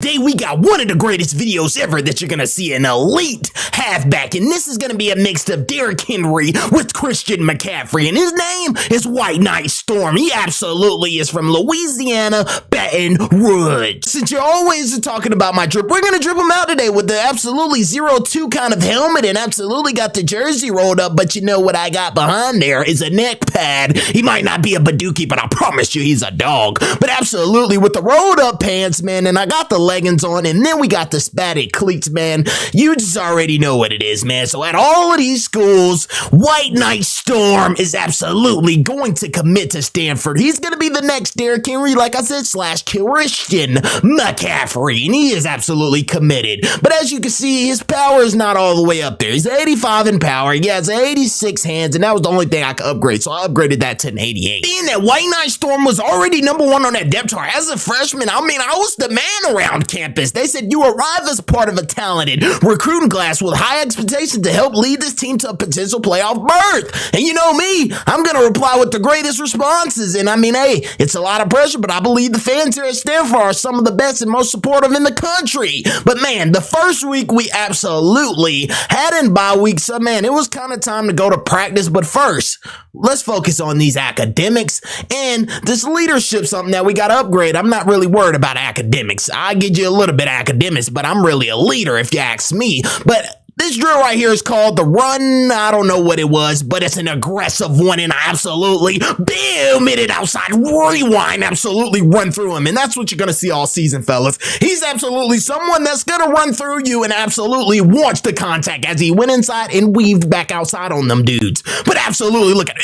today we got one of the greatest videos ever that you're gonna see, an elite halfback, and this is gonna be a mix of Derrick Henry with Christian McCaffrey, and his name is White Knight Storm. He absolutely is from Louisiana, Baton Rouge. Since you're always talking about my drip, we're gonna drip him out today with the absolutely 0-2 kind of helmet, and absolutely got the jersey rolled up, but you know what I got behind there is a neck pad. He might not be a Badookie, but I promise you he's a dog. But absolutely with the rolled up pants, man, and I got the leggings on, and then we got the spatted cleats, man. You just already know what it is, man. So at all of these schools, White Knight Storm is absolutely going to commit to Stanford. He's going to be the next Derrick Henry, like I said, / Christian McCaffrey, and he is absolutely committed. But as you can see, his power is not all the way up there. He's 85 in power. He has 86 hands, and that was the only thing I could upgrade, so I upgraded that to an 88. Being that White Knight Storm was already #1 on that depth chart as a freshman, I mean, I was the man around campus. They said you arrive as part of a talented recruiting class with high expectations to help lead this team to a potential playoff berth. And you know me, I'm going to reply with the greatest responses. And I mean, hey, it's a lot of pressure, but I believe the fans here at Stanford are some of the best and most supportive in the country. But man, the first week we absolutely had in bye week, so man, it was kind of time to go to practice. But first, let's focus on these academics and this leadership, something that we got to upgrade. I'm not really worried about academics. I give you a little bit of academics, but I'm really a leader if you ask me. But this drill right here is called the run. I don't know what it was, but it's an aggressive one, and I absolutely boom it outside, rewind, absolutely run through him. And that's what you're going to see all season, fellas. He's absolutely someone that's going to run through you and absolutely wants the contact as he went inside and weaved back outside on them dudes. But absolutely, look at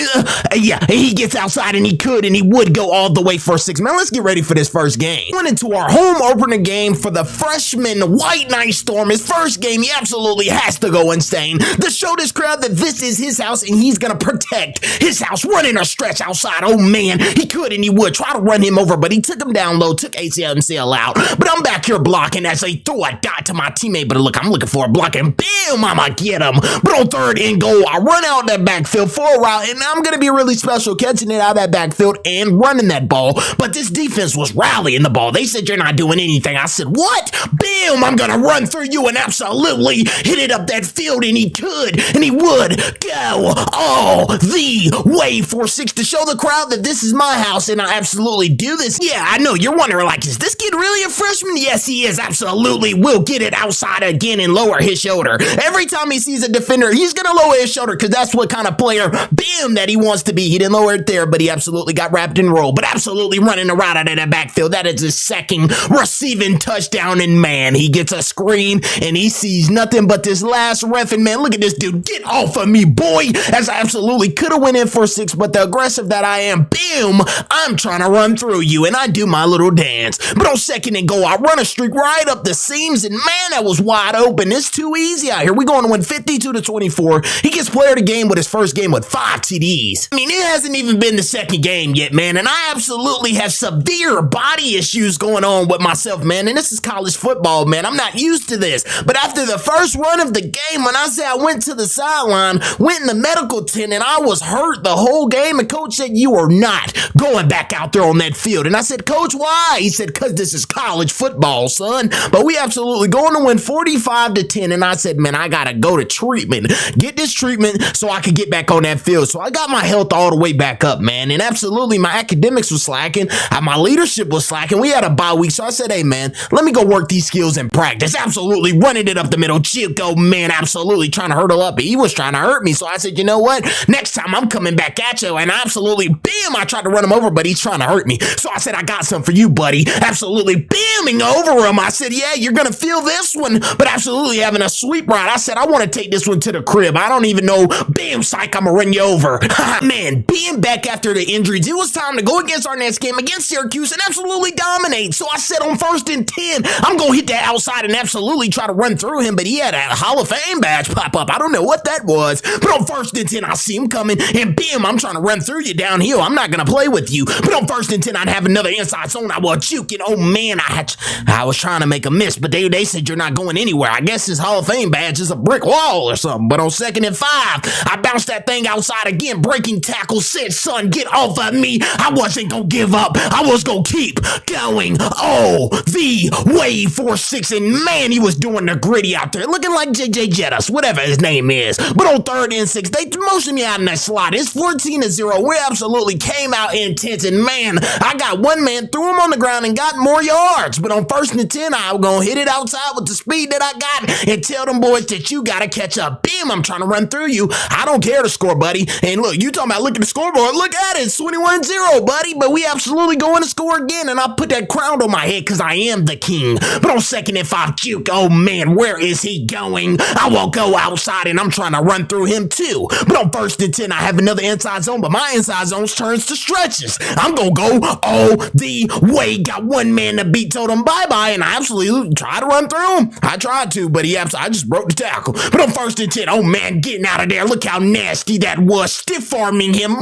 yeah, he gets outside and he could and he would go all the way for 6. Man, let's get ready for this first game. Went into our home opener game for the freshman White Knight Storm. His first game, he absolutely has to go insane to show this crowd that this is his house and he's gonna protect his house, running a stretch outside. Oh man, he could and he would try to run him over, but he took him down low, took ACL out. But I'm back here blocking as they throw a dot to my teammate. But look, I'm looking for a block and bam, I'ma get him. But on 3rd and goal, I run out that backfield for a route, and I'm gonna be really special catching it out of that backfield and running that ball. But this defense was rallying the ball. They said you're not doing anything. I said, what? Bam, I'm gonna run through you and absolutely hit it up that field, and he could and he would go all the way for 6 to show the crowd that this is my house and I absolutely do this. Yeah, I know you're wondering, like, is this kid really a freshman? Yes, he is. Absolutely will get it outside again and lower his shoulder. Every time he sees a defender, he's gonna lower his shoulder because that's what kind of player, bam, that he wants to be. He didn't lower it there, but he absolutely got wrapped and rolled. But absolutely running a route out of that backfield. That is his second receiving touchdown, and man, he gets a screen and he sees nothing but this last ref, and man, look at this dude. Get off of me, boy, as I absolutely could have went in for 6, but the aggressive that I am, boom, I'm trying to run through you, and I do my little dance. But on 2nd and goal, I run a streak right up the seams, and man, that was wide open. It's too easy out here. We're going to win 52-24. He gets player of the game with his first game with 5 TDs. I mean, it hasn't even been the 2nd game yet, man, and I absolutely have severe body issues going on with myself, man, and this is college football, man. I'm not used to this. But after the first run of the game, when I say I went to the sideline, went in the medical tent, and I was hurt the whole game, and coach said, you are not going back out there on that field. And I said, coach, why? He said, because this is college football, son. But we absolutely going to win 45-10, and I said, man, I gotta go to treatment, get this treatment so I could get back on that field. So I got my health all the way back up, man, and absolutely my academics was slacking, my leadership was slacking. We had a bye week, so I said, hey man, let me go work these skills in practice. Absolutely running it up the middle. Chico, man, absolutely trying to hurdle up. He was trying to hurt me. So I said, you know what? Next time I'm coming back at you, and absolutely, bam, I tried to run him over, but he's trying to hurt me. So I said, I got some for you, buddy. Absolutely bamming over him. I said, yeah, you're going to feel this one, but absolutely having a sweep ride. I said, I want to take this one to the crib. I don't even know. Bam, psych, I'm going to run you over. Man, being back after the injuries, it was time to go against our next game against Syracuse and absolutely dominate. So I said on 1st and 10, I'm going to hit that outside and absolutely try to run through him, but he had a Hall of Fame badge pop up. I don't know what that was, but on 1st and 10, I see him coming, and bam, I'm trying to run through you downhill. I'm not going to play with you. But on 1st and 10, I'd have another inside zone. I was juking. Oh, man, I was trying to make a miss, but they said you're not going anywhere. I guess his Hall of Fame badge is a brick wall or something. But on 2nd and 5, I bounced that thing outside again. Breaking tackle, said, son, get off of me. I wasn't gonna give up. I was gonna keep going all the way for 6. And man, he was doing the gritty out there, looking like JJ Jettis, whatever his name is. But on 3rd and 6, they motioned me out in that slot. It's 14-0. We absolutely came out intense. And man, I got one man, threw him on the ground and got more yards. But on 1st and 10, I'm gonna hit it outside with the speed that I got and tell them boys that you gotta catch up. Bam, I'm trying to run through you. I don't care to score, buddy. And look, you talking about look at the scoreboard. Look at it. It's 21-0, buddy. But we absolutely going to score again. And I put that crown on my head because I am the king. But on 2nd and 5, Juke, oh man, where is he going? I will go outside and I'm trying to run through him too. But on 1st and 10, I have another inside zone, but my inside zone turns to stretches. I'm going to go all the way. Got one man to beat, told him bye-bye, and I absolutely tried to run through him. I tried to, but I just broke the tackle. But on 1st and 10, oh man, getting out of there. Look how nasty that was. Stiff-arming him.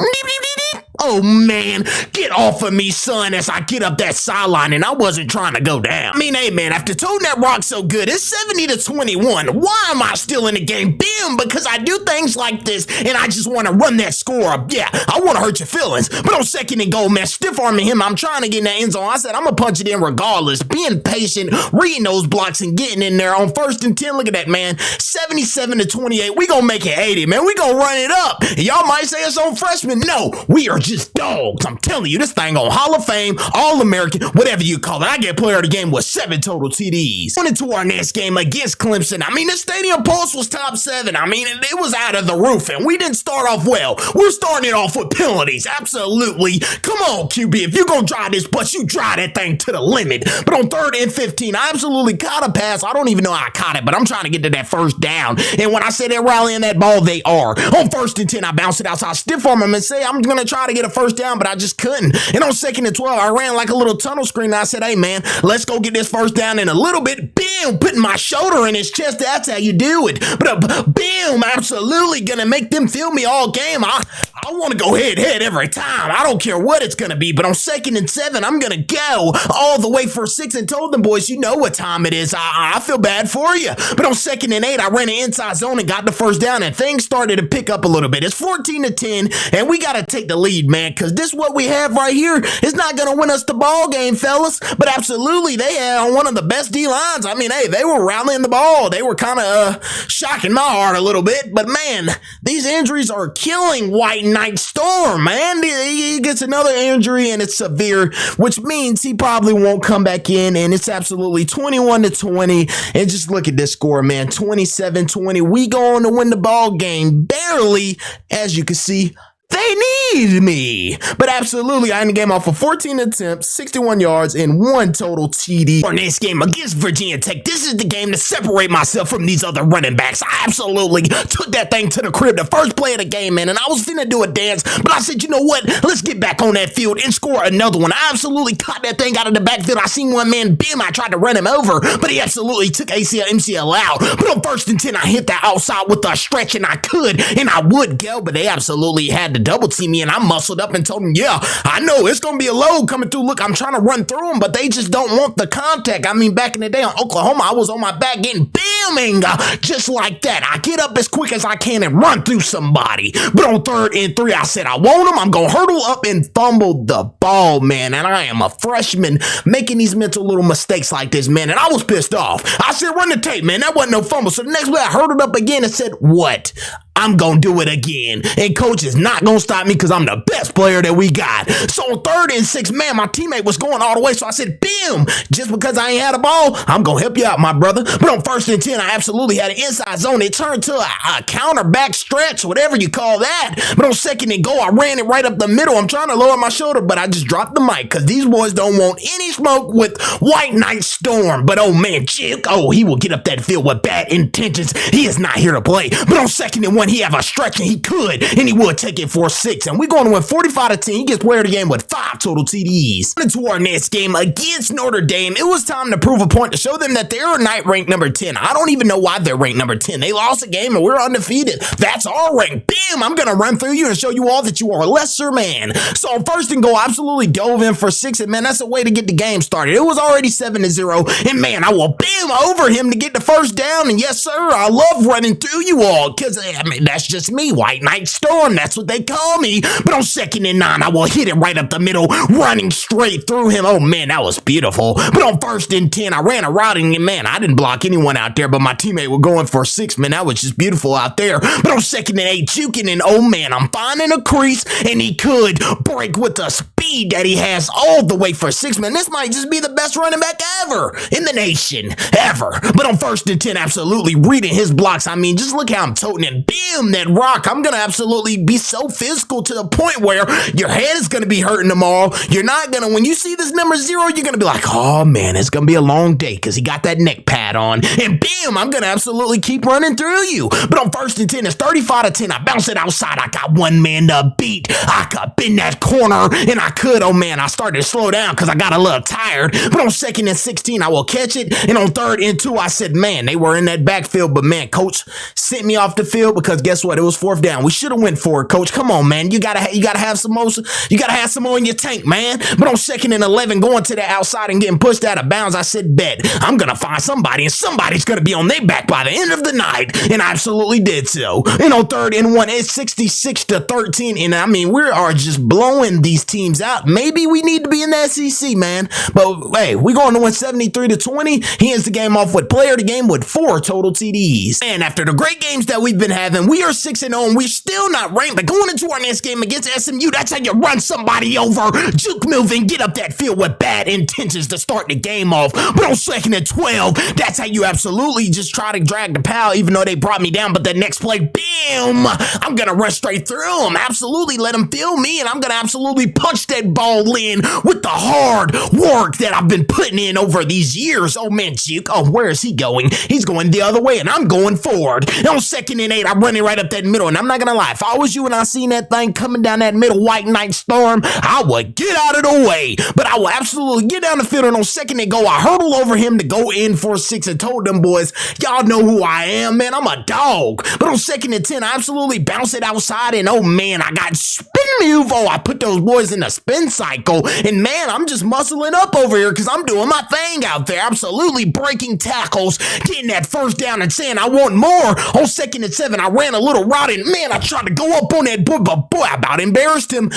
Oh man, get off of me, son, as I get up that sideline, and I wasn't trying to go down. I mean, hey man, after toting that rock so good, it's 70-21. Why am I still in the game? Bam, because I do things like this, and I just want to run that score up. Yeah, I want to hurt your feelings. But on 2nd and goal, man, stiff-arming him, I'm trying to get in that end zone. I said, I'm going to punch it in regardless. Being patient, reading those blocks, and getting in there. On 1st and 10, look at that, man. 77-28. We going to make it 80, man. We going to run it up. And y'all might say it's on freshmen. No, we are just dogs. I'm telling you, this thing on Hall of Fame, All-American, whatever you call it. I get player of the game with 7 total TDs. Went into our next game against Clemson. I mean, the stadium pulse was top 7. I mean, it was out of the roof, and we didn't start off well. We're starting it off with penalties. Absolutely. Come on, QB. If you're going to drive this bus, you drive that thing to the limit. But on 3rd and 15, I absolutely caught a pass. I don't even know how I caught it, but I'm trying to get to that first down. And when I say they're rallying that ball, they are. On 1st and 10, I bounced it outside, stiff arm him and say, I'm going to try to get a first down, but I just couldn't. And on 2nd and 12, I ran like a little tunnel screen. And I said, hey, man, let's go get this first down in a little bit. Bam, putting my shoulder in his chest. That's how you do it. But bam, absolutely going to make them feel me all game. I want to go head every time. I don't care what it's going to be. But on 2nd and 7, I'm going to go all the way for 6 and told them, boys, you know what time it is. I feel bad for you. But on 2nd and 8, I ran an inside zone and got the first down, and things started to pick up a little bit. It's 14-10, and we got to take the lead, man, because this what we have right here is not going to win us the ball game, fellas. But absolutely, they had one of the best D-lines. I mean, hey, they were rallying the ball. They were kind of shocking my heart a little bit. But, man, these injuries are killing White Knight Storm, man. He gets another injury, and it's severe, which means he probably won't come back in, and it's absolutely 21-20. And just look at this score, man, 27-20. We going to win the ball game barely, as you can see. They need me. But absolutely, I ended the game off of 14 attempts, 61 yards, and 1 total TD. Our next game against Virginia Tech. This is the game to separate myself from these other running backs. I absolutely took that thing to the crib the first play of the game, man, and I was finna do a dance, but I said, you know what? Let's get back on that field and score another one. I absolutely caught that thing out of the backfield. I seen one man, bam, I tried to run him over, but he absolutely took ACL, MCL out. But on 1st and 10, I hit that outside with a stretch, and I could, and I would go, but they absolutely had to double team me, and I muscled up and told them, yeah, I know it's going to be a load coming through. Look, I'm trying to run through them, but they just don't want the contact. I mean, back in the day in Oklahoma, I was on my back getting bamming just like that. I get up as quick as I can and run through somebody. But on 3rd and 3, I said, I want them. I'm going to hurdle up and fumble the ball, man. And I am a freshman making these mental little mistakes like this, man. And I was pissed off. I said, run the tape, man. That wasn't no fumble. So the next play, I hurdled up again and said, what? I'm going to do it again. And coach is not going to stop me because I'm the best player that we got. So on 3rd and 6, man, my teammate was going all the way. So I said, bam, just because I ain't had a ball, I'm going to help you out, my brother. But on 1st and 10, I absolutely had an inside zone. It turned to a counter back stretch, whatever you call that. But on 2nd and goal, I ran it right up the middle. I'm trying to lower my shoulder, but I just dropped the mic because these boys don't want any smoke with White Knight Storm. But oh man, Chick, he will get up that field with bad intentions. He is not here to play. But on 2nd and 1, he have a stretch, and he could, and he would take it for 6. And we're going to win 45-10. He gets player of the game with 5 total TDs. Into our next game against Notre Dame, it was time to prove a point to show them that they're night ranked number 10. I don't even know why they're ranked number 10. They lost a game and we're undefeated. That's our rank. Bam! I'm gonna run through you and show you all that you are a lesser man. So first and goal, absolutely dove in for 6, and man, that's a way to get the game started. It was already 7-0, and man, I will bam over him to get the first down. And yes, sir, I love running through you all, because I mean, that's just me. White Knight Storm, that's what they call me. But on 2nd and 9, I will hit it right up the middle, running straight through him. Oh man, that was beautiful. But on 1st and 10, I ran a route, and man, I didn't block anyone out there, but my teammate was going for 6. Man, that was just beautiful out there. But on 2nd and 8, juking, and oh man, I'm finding a crease, and he could break with the speed that he has all the way for 6. Man, this might just be the best running back ever in the nation, ever. But on 1st and 10, absolutely reading his blocks. I mean, just look how I'm toting and bam, that rock. I'm gonna absolutely be so physical to the point where your head is gonna be hurting tomorrow. You're not gonna, when you see this number 0, you're gonna be like, oh man, it's gonna be a long day because he got that neck pad on. And bam, I'm gonna absolutely keep running through you. But on 1st and 10, it's 35-10. I bounce it outside. I got one man to beat. I could bend that corner, and I could. Oh man, I started to slow down because I got a little tired. But on 2nd and 16, I will catch it. And on 3rd and 2, I said, man, they were in that backfield, but man, coach sent me off the field because guess what? It was 4th down. We should have went for it, coach. Come on, man. You gotta have some more. You gotta have some more in your tank, man. But on 2nd and 11, going to the outside and getting pushed out of bounds, I said, bet I'm gonna find somebody, and somebody's gonna be on their back by the end of the night. And I absolutely did so. And on 3rd and 1, it's 66-13. And I mean, we are just blowing these teams out. Maybe we need to be in the SEC, man. But hey, we're going to win 73-20. He ends the game off with player of the game with 4 total TDs. And after the great games that we've been having, we are 6-0, and we're still not ranked. But going into our next game against SMU, that's how you run somebody over, juke move, and get up that field with bad intentions to start the game off. But on 2nd and 12, that's how you absolutely just try to drag the pal, even though they brought me down. But the next play, bam, I'm gonna run straight through him, absolutely let him feel me, and I'm gonna absolutely punch that ball in with the hard work that I've been putting in over these years. Oh man, juke. Oh, where is he going? He's going the other way, and I'm going forward. And on 2nd and 8, I'm running right up that middle, and I'm not gonna lie, if I was you and I seen that thing coming down that middle, White Knight Storm, I would get out of the way. But I will absolutely get down the field, and on 2nd and goal, I hurdle over him to go in for 6 and told them boys, y'all know who I am, man. I'm a dog. But on 2nd and 10, I absolutely bounce it outside, and oh man, I got spin move. Oh, I put those boys in a spin cycle, and man, I'm just muscling up over here because I'm doing my thing out there, absolutely breaking tackles, getting that 1st down and saying I want more. On 2nd and 7, I ran a little route, and man, I tried to go up on that boy, but boy, I about embarrassed him.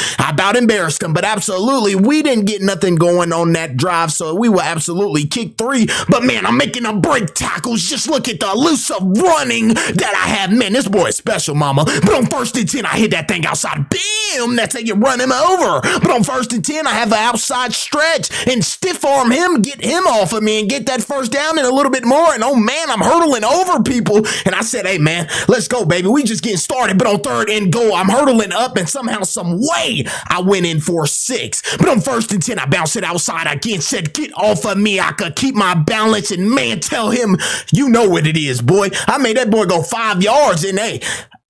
But absolutely, we didn't get nothing going on that drive, so we will absolutely kick 3. But man, I'm making them break tackles. Just look at the elusive running that I have. Man, this boy is special, mama. But on 1st and 10, I hit that thing outside. Bam! That's how you run him over. But on 1st and 10, I have the outside stretch and stiff arm him, get him off of me, and get that 1st down and a little bit more. And oh man, I'm hurdling over people. And I said, hey man, let's go, baby. We just getting started. But on 3rd and goal, I'm hurdling up, and somehow, some way, I went in for 6. But on 1st and 10, I bounced it outside again, said, get off of me. I could keep my balance, and man, tell him, you know what it is, boy. I made that boy go 5 yards, and hey,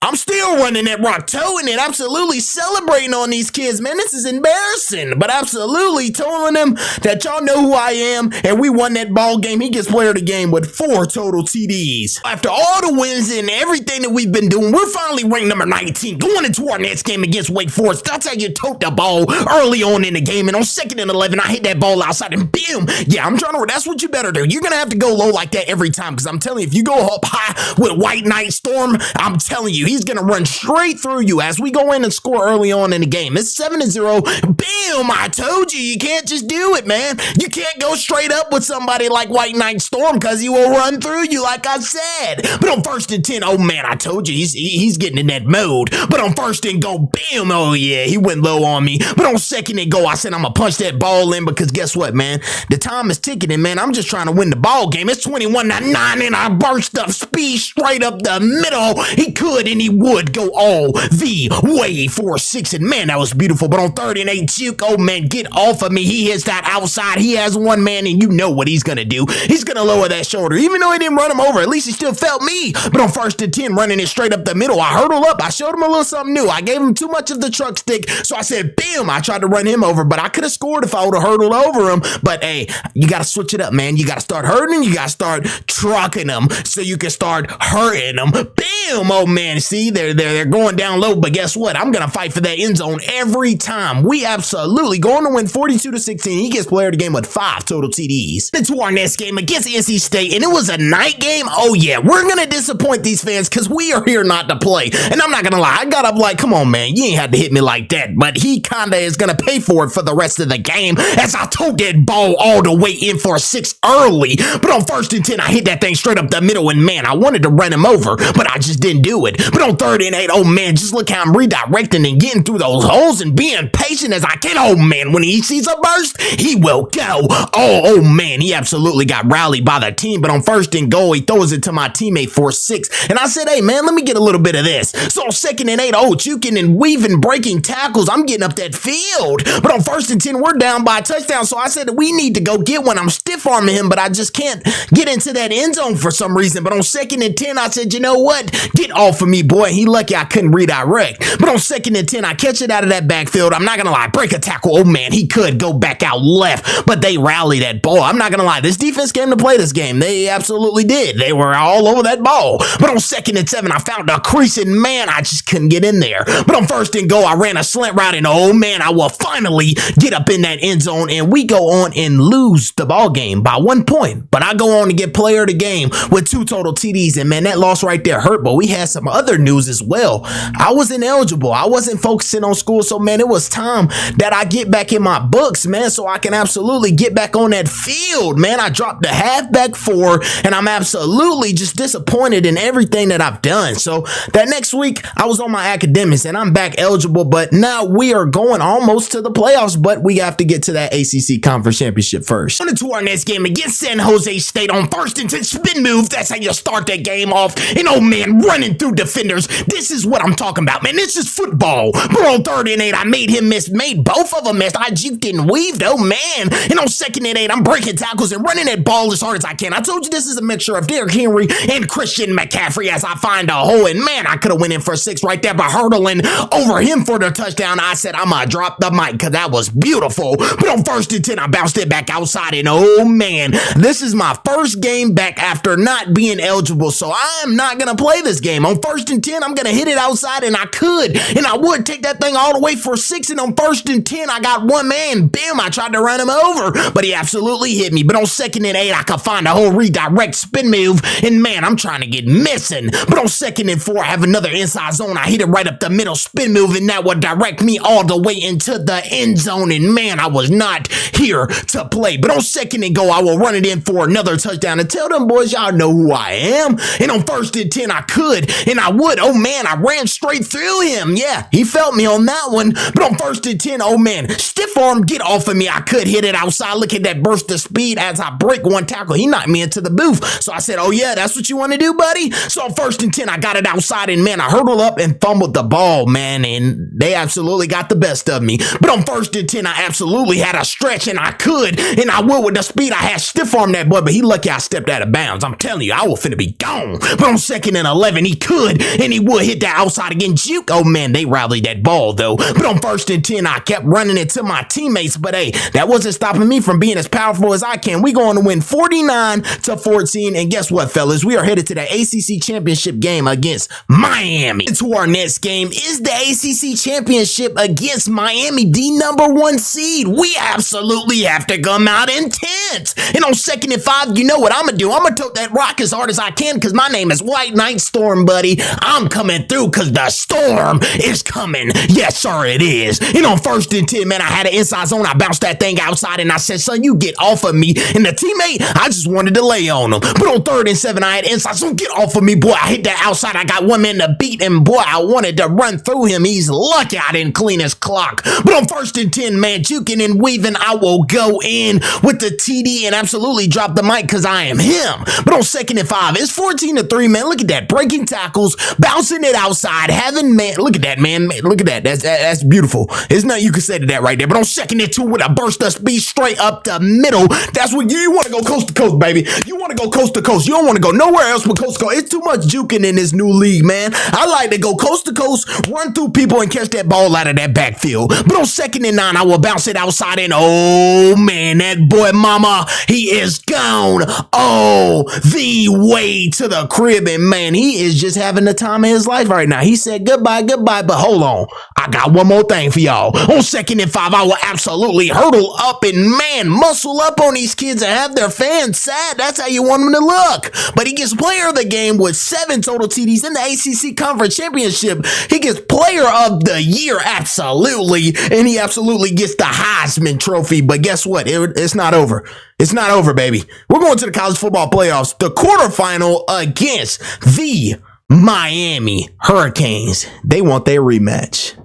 I'm still running that rock, towing it, absolutely celebrating on these kids, man. This is embarrassing, but absolutely telling them that y'all know who I am, and we won that ball game. He gets player of the game with 4 total TDs. After all the wins and everything that we've been doing, we're finally ranked number 19, going into our next game against Wake Forest. That's how you tote the ball early on in the game, and on 2nd and 11, I hit that ball outside, and boom, yeah, I'm trying to, that's what you better do. You're gonna have to go low like that every time, because I'm telling you, if you go up high with White Knight Storm, I'm telling you, he's gonna run straight through you as we go in and score early on in the game. It's 7-0. Bam! I told you, you can't just do it, man. You can't go straight up with somebody like White Knight Storm because he will run through you, like I said. But on 1st and 10, oh man, I told you, he's getting in that mode. But on 1st and goal, bam! Oh yeah, he went low on me. But on 2nd and goal, I said I'm gonna punch that ball in because guess what, man? The time is ticking, and man, I'm just trying to win the ball game. It's 21-9, and I burst up speed straight up the middle. He could, and and he would go all the way for 6. And man, that was beautiful. But on 3rd and 8, Juke, oh man, get off of me. He hits that outside. He has one man, and you know what he's gonna do. He's gonna lower that shoulder. Even though he didn't run him over, at least he still felt me. But on 1st and 10, running it straight up the middle, I hurdled up. I showed him a little something new. I gave him too much of the truck stick, so I said, bam, I tried to run him over, but I could have scored if I would have hurdled over him. But hey, you gotta switch it up, man. You gotta start hurting, you gotta start trucking them so you can start hurting them. Bam! Oh man, see, they're going down low, but guess what? I'm gonna fight for that end zone every time. We absolutely going to win 42-16. He gets player of the game with 5 total TDs. Into our next game against NC State, and it was a night game. Oh yeah, we're gonna disappoint these fans because we are here not to play. And I'm not gonna lie, I got up like, come on man, you ain't had to hit me like that. But he kinda is gonna pay for it for the rest of the game as I took that ball all the way in for a 6 early. But on 1st and 10, I hit that thing straight up the middle, and man, I wanted to run him over, but I just didn't do it. But on 3rd and 8, oh man, just look how I'm redirecting and getting through those holes and being patient as I can. Oh man, when he sees a burst, he will go. Oh man, he absolutely got rallied by the team. But on 1st and goal, he throws it to my teammate for 6. And I said, hey man, let me get a little bit of this. So on 2nd and 8, oh, juking and weaving, breaking tackles, I'm getting up that field. But on 1st and 10, we're down by a touchdown. So I said, we need to go get one. I'm stiff arming him, but I just can't get into that end zone for some reason. But on 2nd and 10, I said, you know what? Get off of me, boy. He lucky I couldn't redirect. But on 2nd and 10, I catch it out of that backfield. I'm not going to lie. Break a tackle. Oh, man, he could go back out left, but they rallied that ball. I'm not going to lie. This defense came to play this game. They absolutely did. They were all over that ball. But on 2nd and 7, I found a crease, and man, I just couldn't get in there. But on 1st and goal, I ran a slant route, and oh, man, I will finally get up in that end zone, and we go on and lose the ball game by 1 point. But I go on to get player of the game with 2 total TDs, and man, that loss right there hurt. But we had some other news as well. I was ineligible. I wasn't focusing on school, so man, it was time that I get back in my books, man, so I can absolutely get back on that field, man. I dropped the halfback 4, and I'm absolutely just disappointed in everything that I've done. So that next week, I was on my academics, and I'm back eligible, but now we are going almost to the playoffs, but we have to get to that ACC Conference Championship first. On to our next game against San Jose State on 1st and 10, spin move. That's how you start that game off. And oh man, running through defenders. This is what I'm talking about, man. This is football. But on 3rd and 8, I made him miss, made both of them miss. I juked and weaved, oh man. And on 2nd and 8, I'm breaking tackles and running that ball as hard as I can. I told you this is a mixture of Derrick Henry and Christian McCaffrey as I find a hole. And man, I could have went in for 6 right there by hurdling over him for the touchdown. I said, I'm gonna drop the mic because that was beautiful. But on 1st and 10, I bounced it back outside, and oh man, this is my first game back after not being eligible, so I am not gonna play this game. On 1st and 10, I'm gonna hit it outside, and I could, and I would take that thing all the way for 6, and on 1st and 10, I got one man, bam, I tried to run him over, but he absolutely hit me. But on 2nd and 8, I could find a whole redirect spin move, and man, I'm trying to get missing. But on 2nd and 4, I have another inside zone. I hit it right up the middle spin move, and that would direct me all the way into the end zone, and man, I was not here to play. But on 2nd and goal, I will run it in for another touchdown and tell them boys, y'all know who I am. And on 1st and 10, I could, and I would. Oh man, I ran straight through him. Yeah, he felt me on that one. But on 1st and 10, oh man, stiff arm, get off of me. I could hit it outside. Look at that burst of speed as I break one tackle. He knocked me into the booth. So I said, oh yeah, that's what you want to do, buddy? So on 1st and 10, I got it outside, and man, I hurdled up and fumbled the ball, man, and they absolutely got the best of me. But on 1st and 10, I absolutely had a stretch, and I could, and I would with the speed I had. Stiff arm that boy, but he lucky I stepped out of bounds. I'm telling you, I was finna be gone. But on 2nd and 11, he could, and he would hit that outside again. Juke. Oh man, they rallied that ball though. But on 1st and 10, I kept running it to my teammates, but hey, that wasn't stopping me from being as powerful as I can. We going to win 49-14, and guess what, fellas? We are headed to the ACC Championship game against Miami. To our next game is the ACC Championship against Miami, the #1 seed. We absolutely have to come out intense. And on 2nd and 5, you know what I'm gonna do? I'm gonna tote that rock as hard as I can because my name is White Knight Storm, buddy. I'm coming through because the storm is coming. Yes, sir, it is. And on 1st and 10, man, I had an inside zone. I bounced that thing outside, and I said, son, you get off of me. And the teammate, I just wanted to lay on him. But on 3rd and 7, I had inside zone. Get off of me, boy. I hit that outside. I got one man to beat, and boy, I wanted to run through him. He's lucky I didn't clean his clock. But on 1st and 10, man, juking and weaving, I will go in with the TD and absolutely drop the mic because I am him. But on 2nd and 5, it's 14-3, man. Look at that. Breaking tackles, bouncing it outside, having man, look at that, man, look at that, that's beautiful. There's nothing you can say to that right there. But on second and 2 with a burst of speed straight up the middle, that's what you want to go coast to coast, baby. You want to go coast to coast. You don't want to go nowhere else but coast to coast. It's too much juking in this new league, man. I like to go coast to coast, run through people, and catch that ball out of that backfield. But on second and 9, I will bounce it outside, and oh man, that boy mama, he is gone all the way to the crib, and man, he is just having the time of his life right now. He said goodbye, but hold on, I got one more thing for y'all. On second and 5, I will absolutely hurdle up and man, muscle up on these kids and have their fans sad. That's how you want them to look. But he gets player of the game with 7 total TDs in the ACC Conference Championship. He gets player of the year, absolutely, and he absolutely gets the Heisman Trophy. But guess what? It's not over. It's not over, baby. We're going to the college football playoffs, the quarterfinal against the Miami Hurricanes. They want their rematch.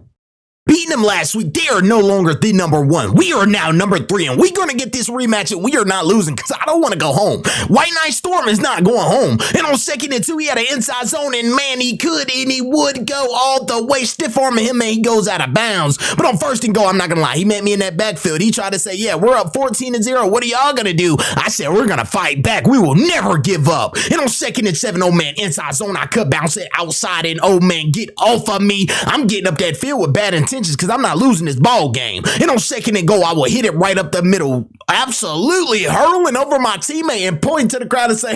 Beating them last week, they are no longer the number 1. We are now number 3, and we're going to get this rematch, and we are not losing because I don't want to go home. White Knight Storm is not going home. And on second and 2, he had an inside zone, and man, he could, and he would go all the way, stiff arming him, and he goes out of bounds. But on first and goal, I'm not going to lie, he met me in that backfield. He tried to say, yeah, we're up 14-0. What are y'all going to do? I said, we're going to fight back. We will never give up. And on second and 7, oh man, inside zone, I could bounce it outside, and oh man, get off of me. I'm getting up that field with bad intentions because I'm not losing this ball game. And on second and goal, I will hit it right up the middle, absolutely hurling over my teammate and pointing to the crowd and say,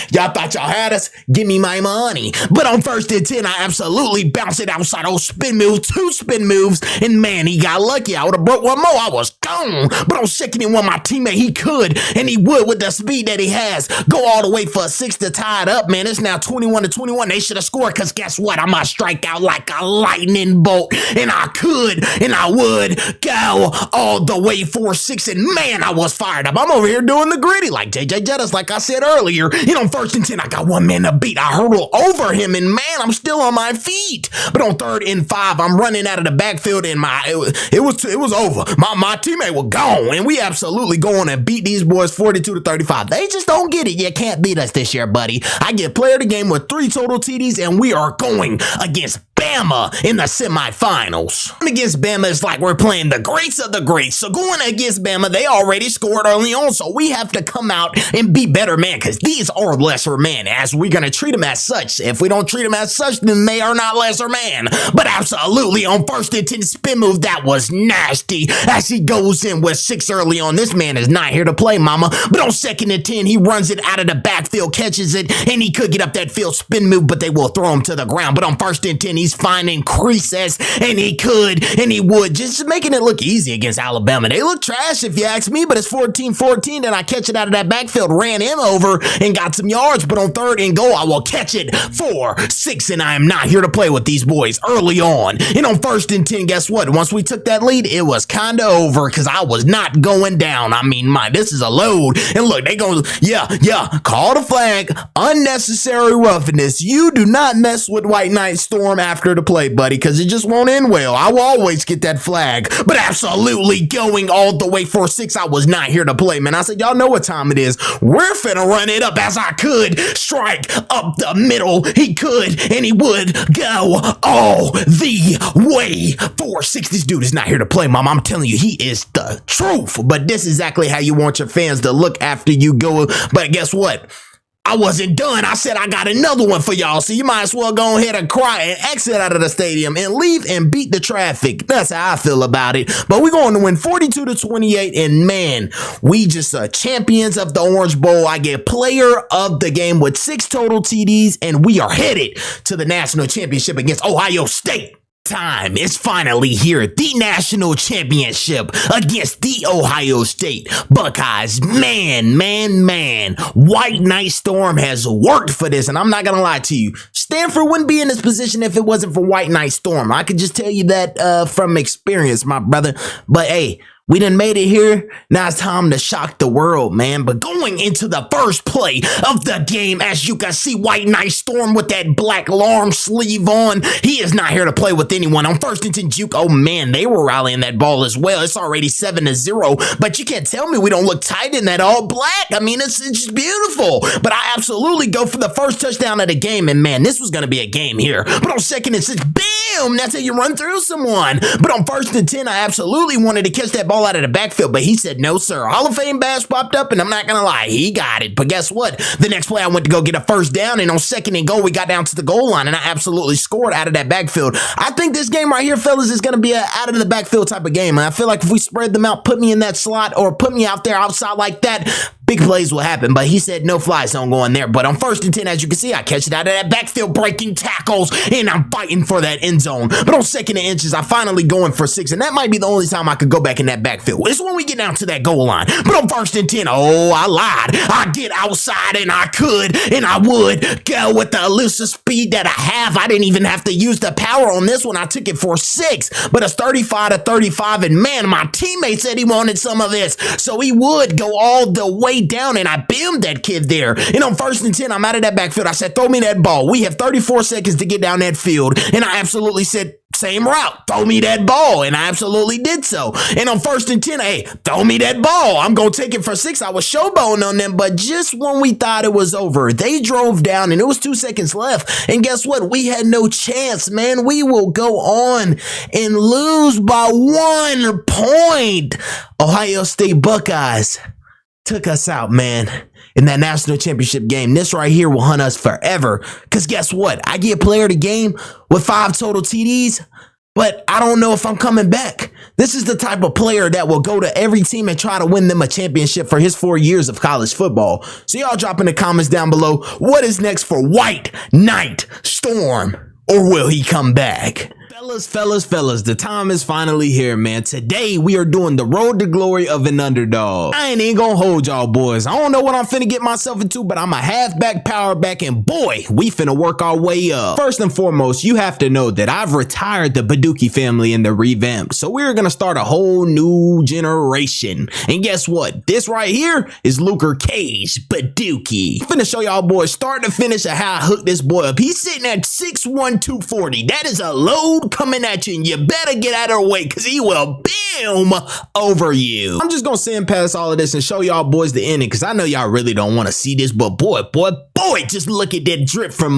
y'all thought y'all had us? Give me my money. But on first and 10, I absolutely bounced it outside. Oh, spin move, 2 spin moves, and man, he got lucky. I would have broke one more. I was gone. But on second and 1, my teammate, he could, and he would with the speed that he has, go all the way for a 6 to tie it up, man. It's now 21-21. They should have scored because guess what? I'm going to strike out like a lightning bolt, and I could, and I would go all the way 4-6, and man, I was fired up. I'm over here doing the gritty like JJ Jettis, like I said earlier. You know, first and 10, I got one man to beat. I hurdle over him, and man, I'm still on my feet. But on third and 5, I'm running out of the backfield, and it was over. My teammate was gone, and we absolutely go on and beat these boys 42-35. They just don't get it. You can't beat us this year, buddy. I get player of the game with 3 total TDs, and we are going against Bama in the semifinals. Against Bama, it's like we're playing the greats of the greats. So going against Bama, they already scored early on, so we have to come out and be better man, because these are lesser man, as we're going to treat them as such. If we don't treat them as such, then they are not lesser man. But absolutely, on first and 10 spin move, that was nasty, as he goes in with 6 early on. This man is not here to play, mama. But on second and 10, he runs it out of the backfield, catches it, and he could get up that field spin move, but they will throw him to the ground. But on first and 10, he's finding creases, and he could, and he would, just making it look easy against Alabama. They look trash if you ask me, but it's 14-14, and I catch it out of that backfield, ran him over, and got some yards. But on third and goal, I will catch it 4-6, and I am not here to play with these boys early on. And on first and 10, guess what? Once we took that lead, it was kind of over, because I was not going down. I mean, this is a load. And look, they go, yeah, call the flag, unnecessary roughness. You do not mess with White Knight Storm after the play, buddy, because it just won't end well. I will always get that flag. But absolutely going all the way 4-6, I was not here to play, man. I said, y'all know what time it is. We're finna run it up, as I could strike up the middle. He could, and he would go all the way 4-6. This dude is not here to play, mom. I'm telling you, he is the truth. But this is exactly how you want your fans to look after you go. But guess what? I wasn't done. I said I got another one for y'all, so you might as well go ahead and cry and exit out of the stadium and leave and beat the traffic. That's how I feel about it. But we're going to win 42-28, and man, we just champions of the Orange Bowl. I get player of the game with 6 total TDs, and we are headed to the national championship against Ohio State. Time is finally here. The national championship against the Ohio State Buckeyes. Man. White Knight Storm has worked for this, and I'm not gonna lie to you. Stanford wouldn't be in this position if it wasn't for White Knight Storm. I could just tell you that from experience, my brother. But hey, We done made it here. Now it's time to shock the world, man. But going into the first play of the game, as you can see, White Knight Storm with that black alarm sleeve on. He is not here to play with anyone. On first and 10 juke, oh man, they were rallying that ball as well. It's already 7-0, but you can't tell me we don't look tight in that all black. I mean, it's just beautiful. But I absolutely go for the first touchdown of the game, and man, this was going to be a game here. But on second and 6, bam, that's how you run through someone. But on first and 10, I absolutely wanted to catch that ball out of the backfield, but he said no, sir. Hall of Fame bass popped up, and I'm not gonna lie, he got it. But guess what? The next play, I went to go get a first down, and on second and goal, we got down to the goal line, and I absolutely scored out of that backfield. I think this game right here, fellas, is gonna be an out of the backfield type of game. And I feel like if we spread them out, put me in that slot, or put me out there outside like that, big plays will happen. But he said no fly zone going there. But on first and 10, as you can see, I catch it out of that backfield, breaking tackles, and I'm fighting for that end zone. But on second and inches, I finally going for 6, and that might be the only time I could go back in that backfield. It's when we get down to that goal line. But on first and 10, oh, I lied. I get outside, and I could, and I would go with the elusive speed that I have. I didn't even have to use the power on this one. I took it for 6, but it's 35-35, and man, my teammate said he wanted some of this, so he would go all the way down, and I bimmed that kid there. And on first and 10, I'm out of that backfield. I said, throw me that ball. We have 34 seconds to get down that field, and I absolutely said, same route, throw me that ball, and I absolutely did so. And on first and 10, hey, throw me that ball. I'm going to take it for 6. I was showboating on them, but just when we thought it was over, they drove down, and it was 2 seconds left. And guess what? We had no chance, man. We will go on and lose by 1 point. Ohio State Buckeyes took us out, man, in that national championship game. This right here will hunt us forever. Because guess what? I get player of the game with 5 total TDs, but I don't know if I'm coming back. This is the type of player that will go to every team and try to win them a championship for his 4 years of college football. So y'all drop in the comments down below, what is next for White Knight Storm? Or will he come back? Fellas, the time is finally here, man. Today, we are doing the road to glory of an underdog. I ain't even gonna hold y'all boys. I don't know what I'm finna get myself into, but I'm a halfback, power back, and boy, we finna work our way up. First and foremost, you have to know that I've retired the Badookie family in the revamp, so we're gonna start a whole new generation. And guess what? This right here is Cage Badookie. I'm finna show y'all boys start to finish of how I hook this boy up. He's sitting at 6'1", 240. That is a load coming at you, and you better get out of the way, because he will boom over you. I'm just gonna send past all of this and show y'all boys the ending, because I know y'all really don't want to see this, but boy, just look at that drip from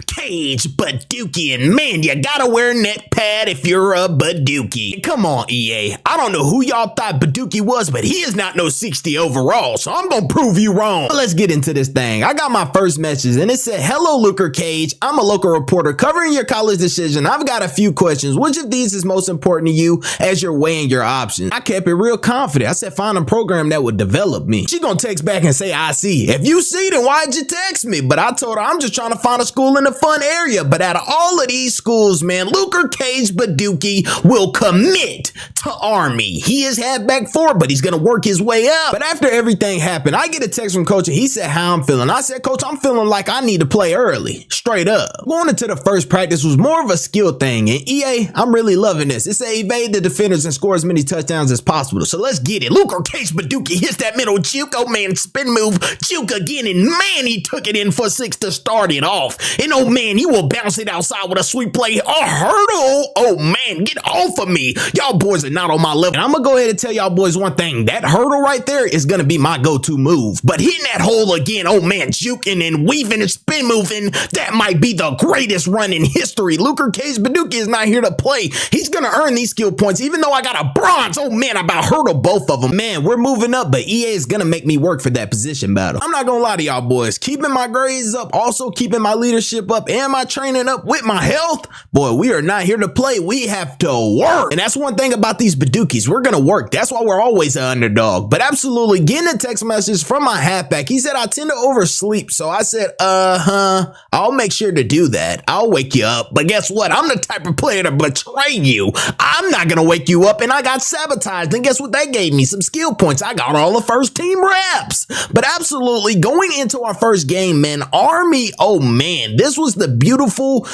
Cage Badookie, and man, you gotta wear a net pad if you're a Badookie. Come on, EA. I don't know who y'all thought Badookie was, but he is not no 60 overall, so I'm gonna prove you wrong. But let's get into this thing. I got my first message, and it said, hello, Cage. I'm a local reporter covering your college decision. I've got a few questions. Which of these is most important to you as you're weighing your options? I kept it real confident. I said, find a program that would develop me. She gonna text back and say, I see. If you see, then why'd you text me? But I told her, I'm just trying to find a school in a fun area. But out of all of these schools, man, Cage Badookie will commit to Army. He is halfback 4, but he's gonna work his way up. But after everything happened, I get a text from Coach, and he said how I'm feeling. I said, Coach, I'm feeling like I need to play early. Straight up. Going into the first practice was more of a skill thing. And EA, I'm really loving this. It said evade the defenders and score as many touchdowns as possible. So let's get it. Cage Badookie hits that middle juke. Oh man, spin move, juke again, and man, he took it in for 6 to start it off. And oh man, you will bounce it outside with a sweet play. A hurdle. Oh man, get off of me. Y'all boys are not on my level. And I'm gonna go ahead and tell y'all boys one thing. That hurdle right there is gonna be my go-to move. But hitting that hole again, oh man, juking and weaving and spin moving, that might be the greatest run in history. Cage Badookie is not here to play. He's gonna earn these skill points, even though I got a bronze. Oh man, I about hurdle both of them. Man, we're moving up, but EA is gonna make me work for that position battle. I'm not gonna lie to y'all boys. Keeping my grades up, also keeping my leadership up, and my training up with my health. Boy, we are not here to play. We have to work. And that's one thing about these Badookies. We're gonna work. That's why we're always an underdog. But absolutely, getting a text message from my halfback. He said I tend to oversleep. So I said, I'll make sure to do that. I'll wake you up. But guess what? I'm the type of player to betray you. I'm not gonna wake you up, and I got sabotaged. And guess what? That gave me some skill points. I got all the first team reps. But absolutely, going into our first game, man, Army, oh man, this was the beautiful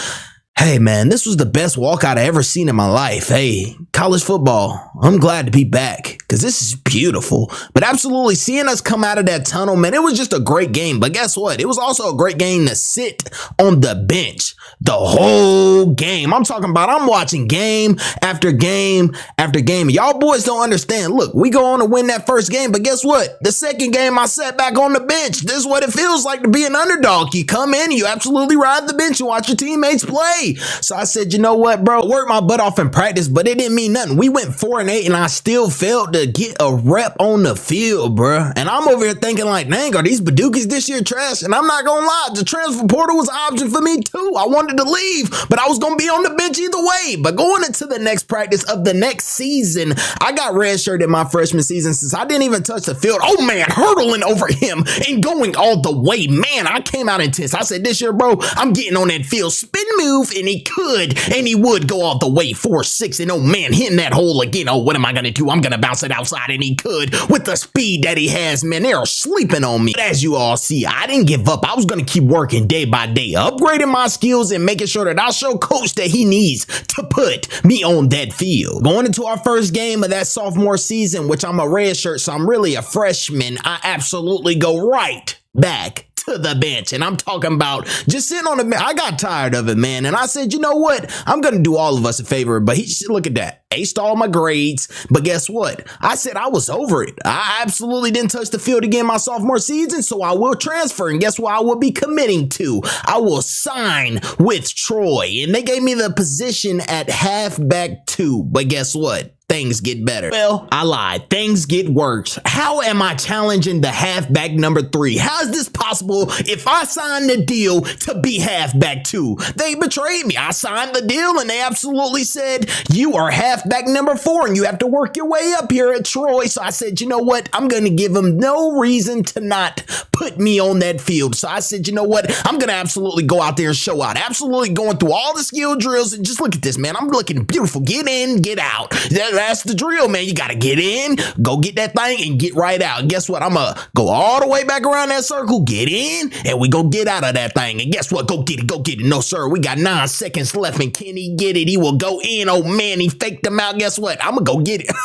Hey man, this was the best walkout I ever seen in my life. Hey, college football, I'm glad to be back because this is beautiful. But absolutely seeing us come out of that tunnel, man, it was just a great game. But guess what? It was also a great game to sit on the bench the whole game. I'm talking about I'm watching game after game after game. Y'all boys don't understand. Look, we go on to win that first game, but guess what? The second game I sat back on the bench. This is what it feels like to be an underdog. You come in, you absolutely ride the bench and watch your teammates play. So I said, you know what, bro? Worked my butt off in practice, but it didn't mean nothing. We went 4-8 and I still failed to get a rep on the field, bro. And I'm over here thinking like, dang, are these Badookies this year trash? And I'm not gonna lie, the transfer portal was an option for me too. I wanted to leave, but I was gonna be on the bench either way. But going into the next practice of the next season, I got redshirted my freshman season since I didn't even touch the field. Oh man, hurdling over him and going all the way. Man, I came out intense. I said, this year, bro, I'm getting on that field. Spin move, and he could, and he would go all the way 4-6. And oh man, hitting that hole again. Oh, what am I gonna do? I'm gonna bounce it outside, and he could with the speed that he has. Man, they're sleeping on me. But as you all see, I didn't give up. I was gonna keep working day by day, upgrading my skills and making sure that I'll show coach that he needs to put me on that field. Going into our first game of that sophomore season, which I'm a redshirt, so I'm really a freshman, I absolutely go right back to the bench. And I'm talking about just sitting on the bench. I got tired of it, man. And I said, you know what? I'm going to do all of us a favor, but look at that. Aced all my grades. But guess what? I said I was over it. I absolutely didn't touch the field again my sophomore season, so I will transfer. And guess what I will be committing to? I will sign with Troy. And they gave me the position at halfback 2. But guess what? Things get better. Well, I lied. Things get worse. How am I challenging the halfback number 3? How is this possible if I signed the deal to be halfback 2? They betrayed me. I signed the deal and they absolutely said, you are halfback number 4 and you have to work your way up here at Troy. So I said, you know what? I'm going to give them no reason to not put me on that field. So I said, you know what? I'm going to absolutely go out there and show out. Absolutely going through all the skill drills and just look at this, man. I'm looking beautiful. Get in, get out. That's the drill, man. You got to get in, go get that thing, and get right out. And guess what? I'm going to go all the way back around that circle, get in, and we go get out of that thing. And guess what? Go get it, go get it. No, sir. We got 9 seconds left, and can he get it? He will go in. Oh, man, he faked them out. Guess what? I'm going to go get it.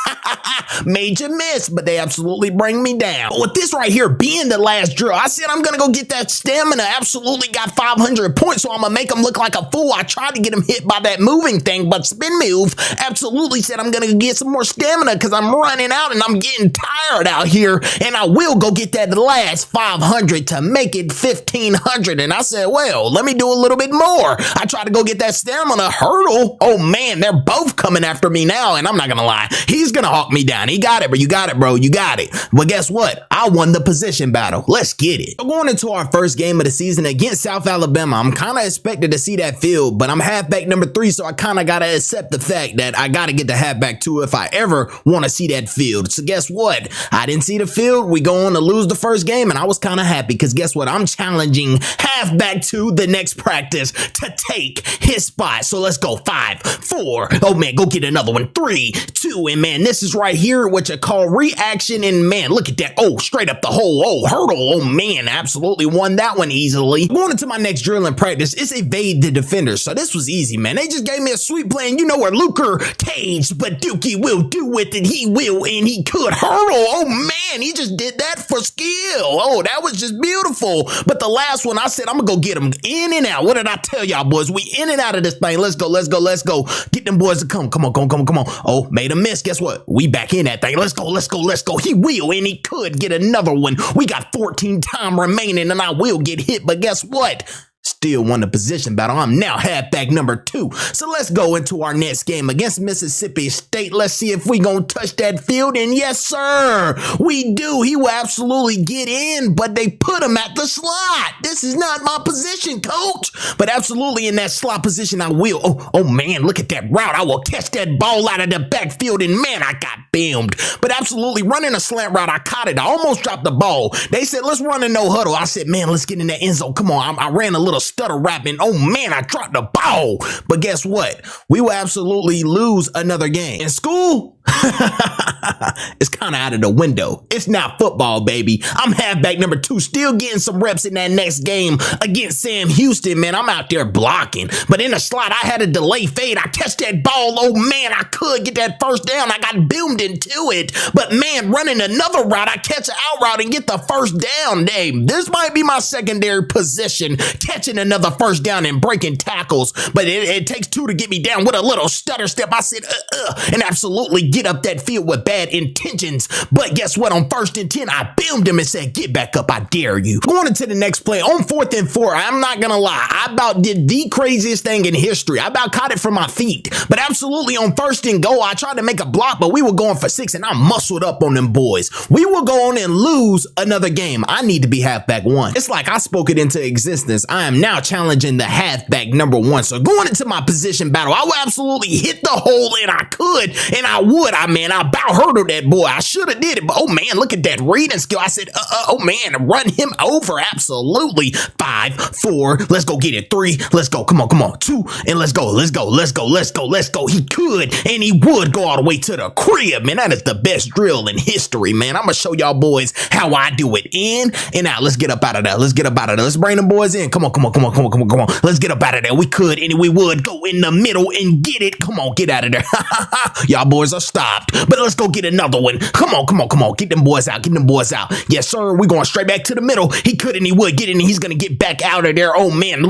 Major miss, but they absolutely bring me down. With this right here being the last drill, I said I'm going to go get that stamina. Absolutely got 500 points, so I'm going to make him look like a fool. I tried to get him hit by that moving thing, but spin move absolutely said I'm going to get some more stamina because I'm running out and I'm getting tired out here, and I will go get that last 500 to make it 1,500. And I said, well, let me do a little bit more. I tried to go get that stamina hurdle. Oh man, they're both coming after me now, and I'm not going to lie. He's going to hawk me down. He got it, bro. You got it, bro. You got it. But guess what? I won the position battle. Let's get it. Going into our first game of the season against South Alabama, I'm kind of expected to see that field, but I'm halfback number 3, so I kind of got to accept the fact that I got to get the halfback 2 if I ever want to see that field. So guess what? I didn't see the field. We go on to lose the first game, and I was kind of happy because guess what? I'm challenging halfback 2 the next practice to take his spot. So let's go 5, 4. Oh man, go get another one. 3, 2, and man, this is right here what you call reaction, and man, look at that. Oh, straight up the hole. Oh, hurdle. Oh man, absolutely won that one easily. Going into my next drill in practice, it's evade the defender. So this was easy, man. They just gave me a sweep play, and you know where Cage Badookie will do with it. He will, and he could hurdle. Oh man, he just did that for skill. Oh, that was just beautiful. But the last one, I said I'm gonna go get him in and out. What did I tell y'all, boys? We in and out of this thing. Let's go, let's go, let's go. Get them boys to come. Come on, come on, come on. Oh, made a miss. Guess what? We back in that thing. Let's go, let's go, let's go. He will, and he could get another one. We got 14 time remaining, and I will get hit. But guess what? Still won the position battle. I'm now halfback number 2. So let's go into our next game against Mississippi State. Let's see if we gonna touch that field. And yes, sir, we do. He will absolutely get in, but they put him at the slot. This is not my position, coach. But absolutely in that slot position, I will. Oh man, look at that route. I will catch that ball out of the backfield, and man, I got filmed. But absolutely running a slant route, I caught it. I almost dropped the ball. They said, let's run a no huddle. I said, man, let's get in that end zone. Come on. I ran a little stutter rapping. Oh man, I dropped the ball. But guess what? We will absolutely lose another game. In school, it's kind of out of the window. It's not football, baby. I'm halfback number 2, still getting some reps in that next game against Sam Houston, man. I'm out there blocking. But in the slot, I had a delay fade. I catch that ball. Oh, man, I could get that first down. I got boomed into it. But, man, running another route, I catch an out route and get the first down. Hey, this might be my secondary position, catching another first down and breaking tackles. But it takes 2 to get me down with a little stutter step. I said, and absolutely get up that field with bad intentions. But guess what? On 1st and 10, I boomed him and said, get back up, I dare you. Going into the next play, on 4th and 4, I'm not gonna lie, I about did the craziest thing in history. I about caught it from my feet. But absolutely on 1st and goal, I tried to make a block, but we were going for 6, and I muscled up on them boys. We will go on and lose another game. I need to be halfback 1. It's like I spoke it into existence. I am now challenging the halfback number 1. So going into my position battle, I will absolutely hit the hole, and I could, and I would. I about hurdled that boy. I should have did it, but oh man, look at that reading skill. I said, oh man, run him over. Absolutely. 5, 4, let's go get it. 3, let's go. Come on. 2, and let's go. He could, and he would go all the way to the crib, man. That is the best drill in history, man. I'm gonna show y'all boys how I do it. In and out. Let's get up out of there. Let's bring them boys in. Come on. Let's get up out of there. We could, and we would go in the middle and get it. Come on, get out of there. Y'all boys are stopped. But let's go get another one. Come on. Get them boys out. Yes, sir. We're going straight back to the middle. He could and he would get it, and he's going to get back out of there. Oh, man.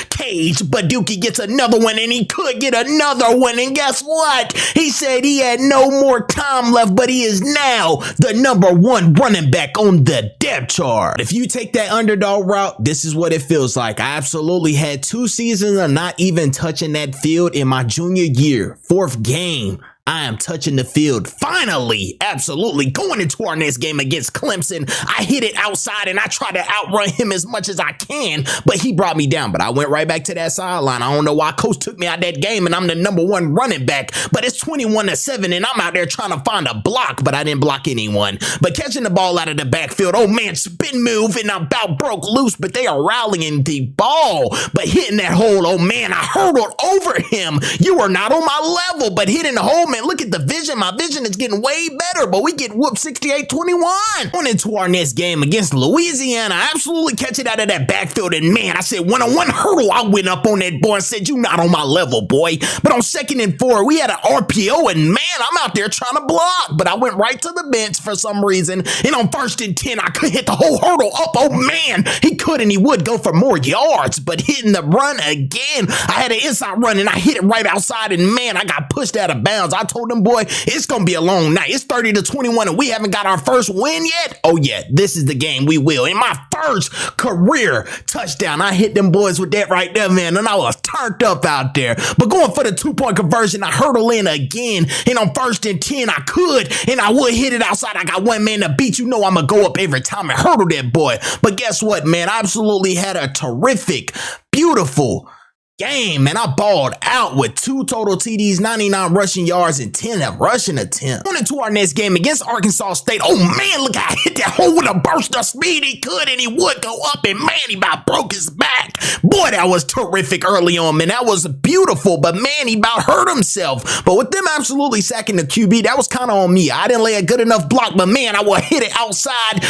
Cage Badookie gets another one, and he could get another one. And guess what? He said he had no more time left, but he is now the number 1 running back on the depth chart. If you take that underdog route, this is what it feels like. I absolutely had 2 seasons of not even touching that field in my junior year. 4th game, I am touching the field. Finally, absolutely. Going into our next game against Clemson, I hit it outside and I tried to outrun him as much as I can, but he brought me down. But I went right back to that sideline. I don't know why coach took me out that game, and I'm the number 1 running back, but it's 21-7 and I'm out there trying to find a block, but I didn't block anyone. But catching the ball out of the backfield, oh man, spin move, and I about broke loose, but they are rallying the ball, but hitting that hole, oh man, I hurdled over him. You are not on my level, but hitting the hole, man, look at the vision. My vision is getting way better, but we get whooped 68-21. Going into our next game against Louisiana, I absolutely catch it out of that backfield, and man, I said 1-on-1 hurdle. I went up on that boy and said, you not on my level, boy. But on 2nd and 4, we had an RPO, and man, I'm out there trying to block, but I went right to the bench for some reason. And on 1st and 10, I could hit the whole hurdle up. Oh man, he could and he would go for more yards, but hitting the run again, I had an inside run and I hit it right outside, and man, I got pushed out of bounds. I told him, boy, it's gonna be a long night. It's 30-21 and we haven't got our first win yet. Oh yeah, this is the game we will. In my first career touchdown, I hit them boys with that right there, man, and I was turned up out there. But going for the 2-point conversion, I hurdle in again, and on 1st and 10, I could and I would hit it outside. I got 1 man to beat. You know I'm gonna go up every time and hurdle that boy. But guess what, man? I absolutely had a terrific, beautiful game, man. I balled out with 2 total TDs, 99 rushing yards, and 10 rushing attempts. Going into our next game against Arkansas State, oh man, look how I hit that hole with a burst of speed. He could and he would go up, and man, he about broke his back. Boy, that was terrific early on, man. That was beautiful, but man, he about hurt himself. But with them absolutely sacking the QB, that was kind of on me. I didn't lay a good enough block, but man, I will hit it outside.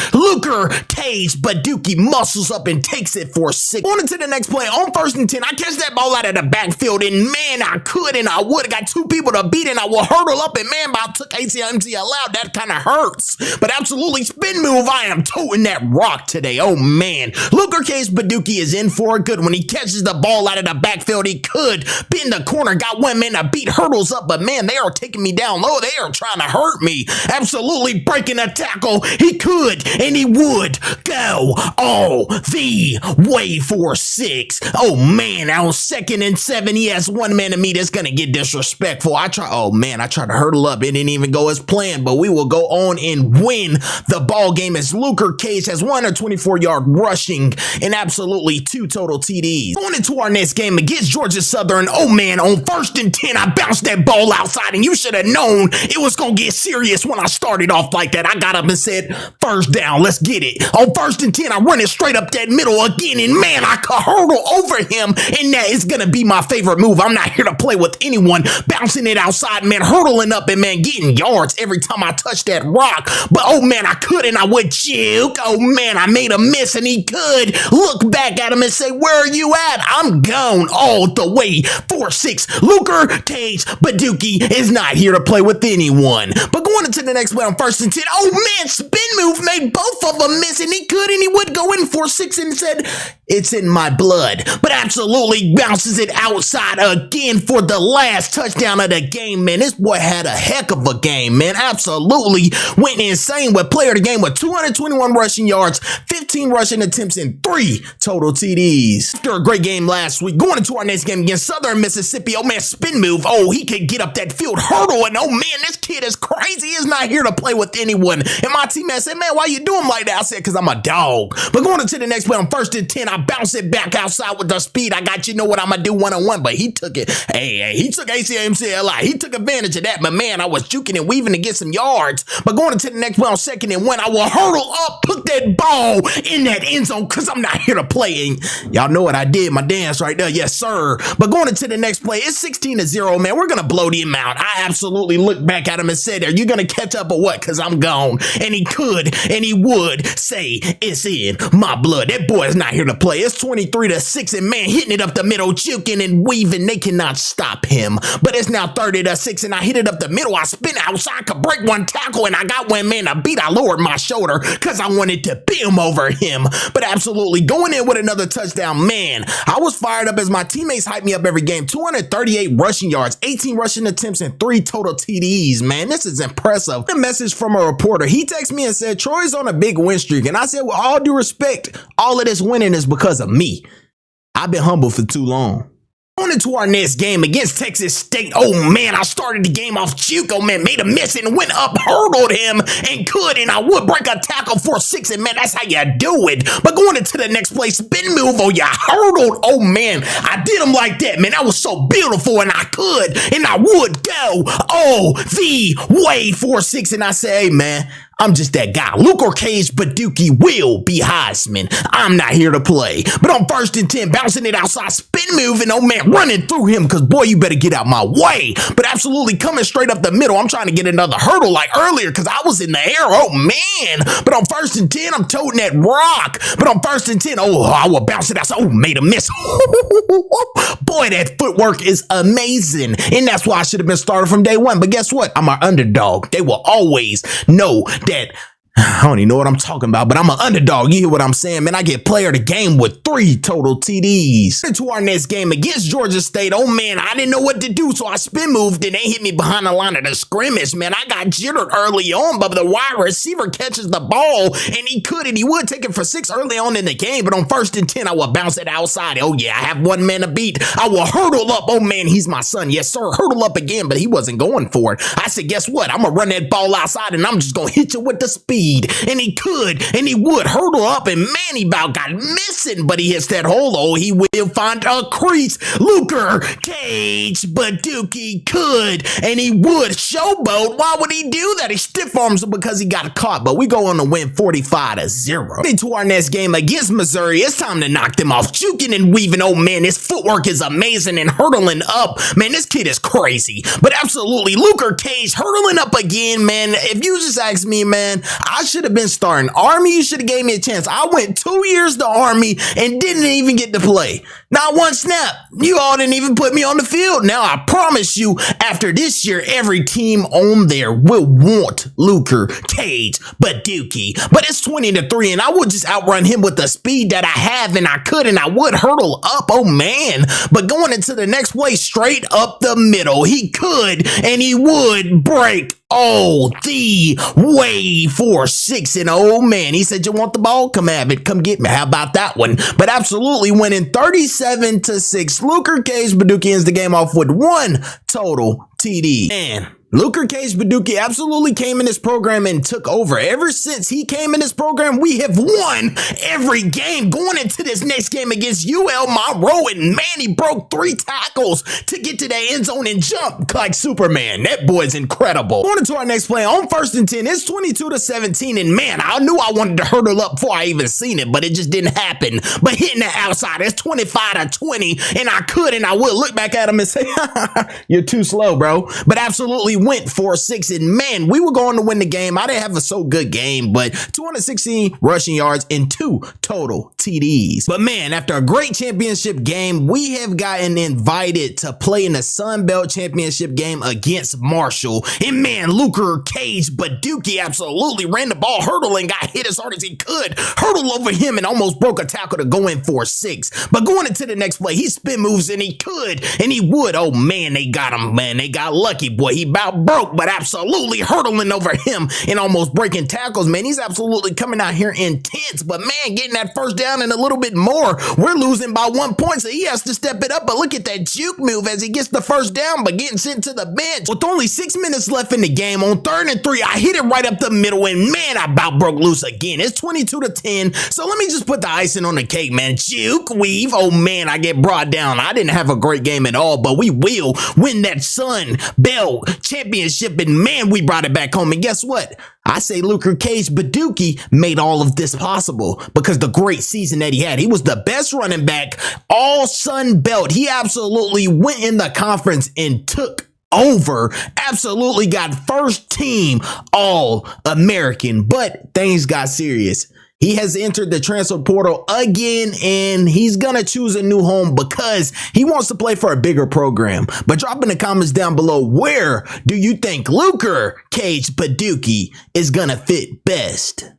Cage Badookie muscles up and takes it for 6. Going into the next play, on 1st and 10, I catch that ball out of the backfield, and man, I could and I would have got 2 people to beat, and I will hurdle up, and man, about took ACMC out. That kind of hurts, but absolutely spin move. I am toting that rock today. Oh man, Cage Badookie is in for a good one. He catches the ball out of the backfield. He could bend the corner, got 1 man to beat, hurdles up, but man, they are taking me down low. They are trying to hurt me. Absolutely breaking a tackle. He could and he would go all the way for 6. Oh man, I was 2nd and 7. He has 1 man to me. That's gonna get disrespectful. I tried to hurdle up. It didn't even go as planned, but we will go on and win the ball game as Cage has 124-yard rushing and absolutely 2 total TDs. TDs. Going into our next game against Georgia Southern, oh man, on 1st and 10, I bounced that ball outside, and you should have known it was going to get serious when I started off like that. I got up and said, 1st down, let's get it. On 1st and 10, I run it straight up that middle again, and man, I could hurdle over him, and that is going to be my favorite move. I'm not here to play with anyone. Bouncing it outside, man, hurdling up, and man, getting yards every time I touch that rock. But oh man, I couldn't. I would juke. Oh man, I made a miss, and he could look back at him and say, where are you at? I'm gone all the way. 4-6. Luker Cage Badookie is not here to play with anyone. But going into the next play on 1st and 10, oh man, spin move made both of them miss, and he could, and he would go in 4-6 and said, it's in my blood. But absolutely bounces it outside again for the last touchdown of the game, man. This boy had a heck of a game, man. Absolutely went insane with player of the game with 221 rushing yards, 15 rushing attempts, and 3 total TDs. After a great game last week, going into our next game against Southern Mississippi, oh man, spin move. Oh, he could get up that field hurdle, and oh man, this kid is crazy. He's not here to play with anyone. And my teammate said, man, why you doing like that? I said, because I'm a dog. But going into the next play on 1st and 10, I bounce it back outside with the speed. I got you know what I'm going to do one-on-one, but he took it. Hey, he took ACMCLI. He took advantage of that, but man, I was juking and weaving to get some yards. But going into the next play on 2nd and 1, I will hurdle up, put that ball in that end zone because I'm not here to play. And y'all know what I did, my dance right there. Yes, sir. But going into the next play, it's 16-0, man. We're going to blow them out. I absolutely looked back at him and said, are you going to catch up or what? Because I'm gone. And he could, and he would say, it's in my blood. That boy is not here to play. It's 23-6, and man, hitting it up the middle, juking and weaving. They cannot stop him. But it's now 30-6, and I hit it up the middle. I spin outside, could break one tackle, and I got one man to beat. I lowered my shoulder because I wanted to beam over him. But absolutely going in with another touchdown, man. I was fired up as my teammates hyped me up every game. 238 rushing yards, 18 rushing attempts, and 3 total TDs, man. This is impressive. A message from a reporter. He texted me and said, Troy's on a big win streak. And I said, with all due respect, all of this winning is because of me. I've been humble for too long. Going into our next game against Texas State, oh man, I started the game off juke, oh man, made a miss and went up, hurdled him, and could, and I would break a tackle 4-6, and man, that's how you do it. But going into the next play, spin move, oh yeah, hurdled, oh man, I did him like that, man, that was so beautiful, and I could, and I would go, oh, the way 4-6, and I say, hey man, I'm just that guy. Luker Cage Badookie will be Heisman. I'm not here to play. But on 1st and 10, bouncing it outside, spin moving, oh man, running through him because, boy, you better get out my way. But absolutely coming straight up the middle. I'm trying to get another hurdle like earlier because I was in the air. Oh, man. But on 1st and 10, I'm toting that rock. But on 1st and 10, oh, I will bounce it outside. Oh, made a miss. Boy, that footwork is amazing. And that's why I should have been started from day one. But guess what? I'm an underdog. They will always know that. I don't even know what I'm talking about, but I'm an underdog. You hear what I'm saying, man? I get player of the game with 3 total TDs. Into our next game against Georgia State. Oh, man, I didn't know what to do, so I spin moved, and they hit me behind the line of the scrimmage, man. I got jittered early on, but the wide receiver catches the ball, and he could, and he would take it for 6 early on in the game, but on 1st and 10, I will bounce it outside. Oh, yeah, I have one man to beat. I will hurdle up. Oh, man, he's my son. Yes, sir. Hurdle up again, but he wasn't going for it. I said, guess what? I'm going to run that ball outside, and I'm just going to hit you with the speed. And he could, and he would hurdle up, and man, he about got missing, but he hits that hole. Oh, he will find a crease. Luker Cage Badookie could, and he would showboat. Why would he do that? He stiff arms him because he got caught, but we go on to win 45-0. Into our next game against Missouri. It's time to knock them off. Juking and weaving. Oh man, his footwork is amazing and hurdling up. Man, this kid is crazy. But absolutely, Luker Cage hurdling up again, man. If you just ask me, man, I should have been starting Army. You should have gave me a chance. I went 2 years to Army and didn't even get to play. Not one snap. You all didn't even put me on the field. Now, I promise you, after this year, every team on there will want Luker Cage Badookie. But it's 20-3, and I would just outrun him with the speed that I have, and I could, and I would hurdle up. Oh, man. But going into the next play, straight up the middle, he could, and he would break. Oh, the way 4-6, and oh man, he said, you want the ball? Come have it. Come get me. How about that one? But absolutely winning 37-6. Luker Cage Badookie ends the game off with 1 total TD. And Luker Cage Badookie absolutely came in this program and took over. Ever since he came in this program, we have won every game. Going into this next game against UL Monroe, and man, he broke 3 tackles to get to that end zone and jump like Superman. That boy's incredible. Going into our next play on 1st and 10, it's 22-17, and man, I knew I wanted to hurdle up before I even seen it, but it just didn't happen. But hitting the outside, it's 25-20, and I could and I would look back at him and say, you're too slow, bro. But absolutely went 4-6, and man, we were going to win the game. I didn't have a so good game, but 216 rushing yards and 2 total TDs. But man, after a great championship game, we have gotten invited to play in the Sun Belt Championship game against Marshall. And man, Luker Cage Badookie absolutely ran the ball, hurdling, got hit as hard as he could, hurdled over him and almost broke a tackle to go in for 6. But going into the next play, he spin moves and he could and he would. Oh man, they got him, man. They got lucky, boy. He about broke, but absolutely hurdling over him and almost breaking tackles, man. He's absolutely coming out here intense, but man, getting that first down and a little bit more. We're losing by 1 point, so he has to step it up, but look at that juke move as he gets the first down, but getting sent to the bench. With only 6 minutes left in the game, on 3rd and 3, I hit it right up the middle, and man, I about broke loose again. It's 22-10, so let me just put the icing on the cake, man. Juke weave. Oh man, I get brought down. I didn't have a great game at all, but we will win that Sun Belt Championship, and man, we brought it back home. And guess what? I say Luker Cage Badookie made all of this possible because the great season that he had. He was the best running back, all Sun Belt. He absolutely went in the conference and took over, absolutely got first team All-American, but things got serious. He has entered the transfer portal again, and he's going to choose a new home because he wants to play for a bigger program. But drop in the comments down below, where do you think Luker Cage Badookie is going to fit best?